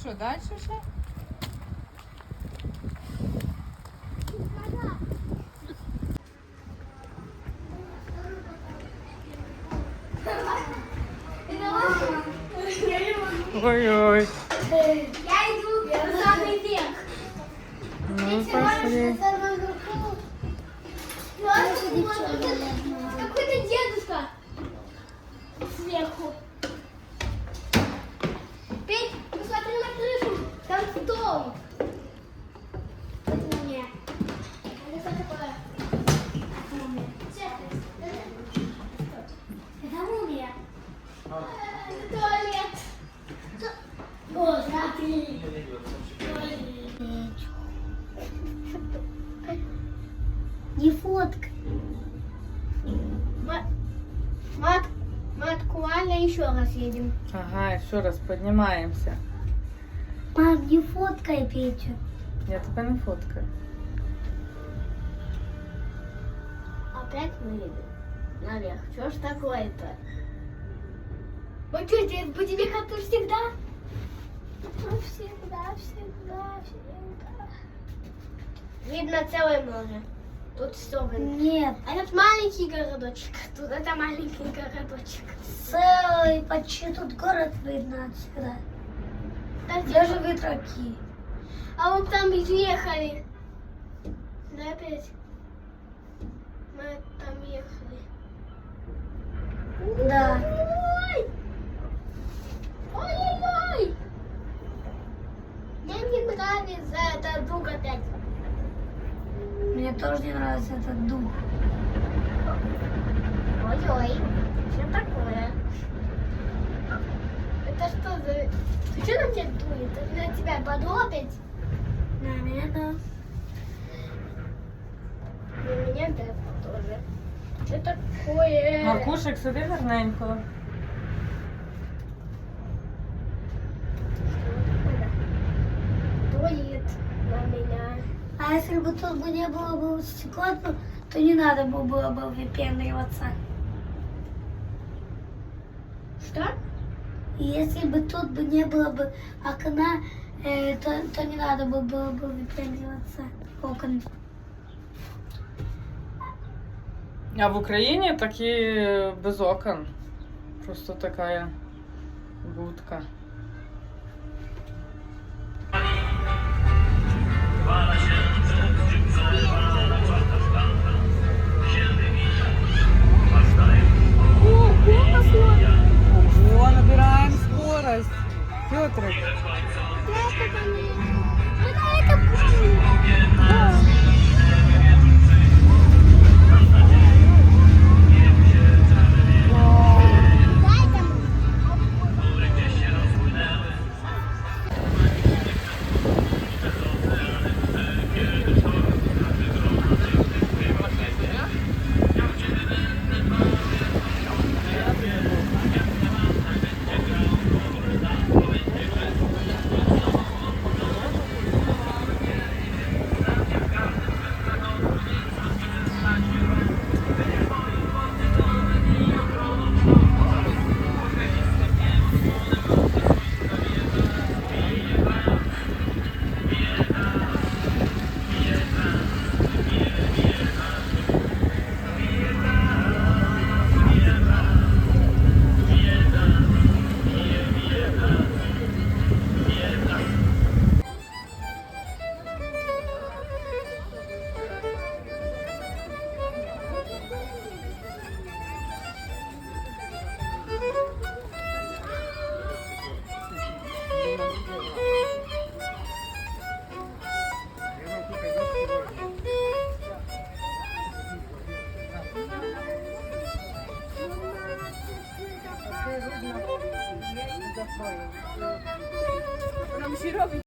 Що, далі ще? Ой-ой. Я иду в самый верх. Ну, пошли. Какой-то дедушка сверху. Петь, посмотри на крышу. Там стол. Это мне. Это что такое? Это мумия. Это туалет. О, смотри. Не фотка. Матку Аля, еще раз едем. Ага, еще раз поднимаемся. Мам, не фоткай Петю. Я тебе не фоткаю. Опять мы едем наверх. Что ж такое-то? Ну что, здесь будем ехать тут всегда? Ну, всегда. Видно целое море. Тут все. Нет. А тут маленький городочек. Тут это маленький городочек. Целый, почти тут город видно отсюда. Даже ветраки. А вот там ехали. Да, опять? Мы там ехали. Да. Ой! Ой-ой-ой! Мне не нравится этот дух опять. Мне тоже не нравится этот дух. Ой-ой, что такое? Это что за... Что на тебя дует? Это на тебя подуло опять? На меня да. На меня да тоже. Что такое? Маркушек, сиди гарненько. Дует на меня. А если бы тут бы не было бы стекла, то не надо было бы выпендриваться. Что? Если бы тут бы не было бы окна, то не надо было бы выпендриваться окон. А в Україні такі без окон. Просто така будка. Ого, набираем скорость. Петрик. Ona musi robić.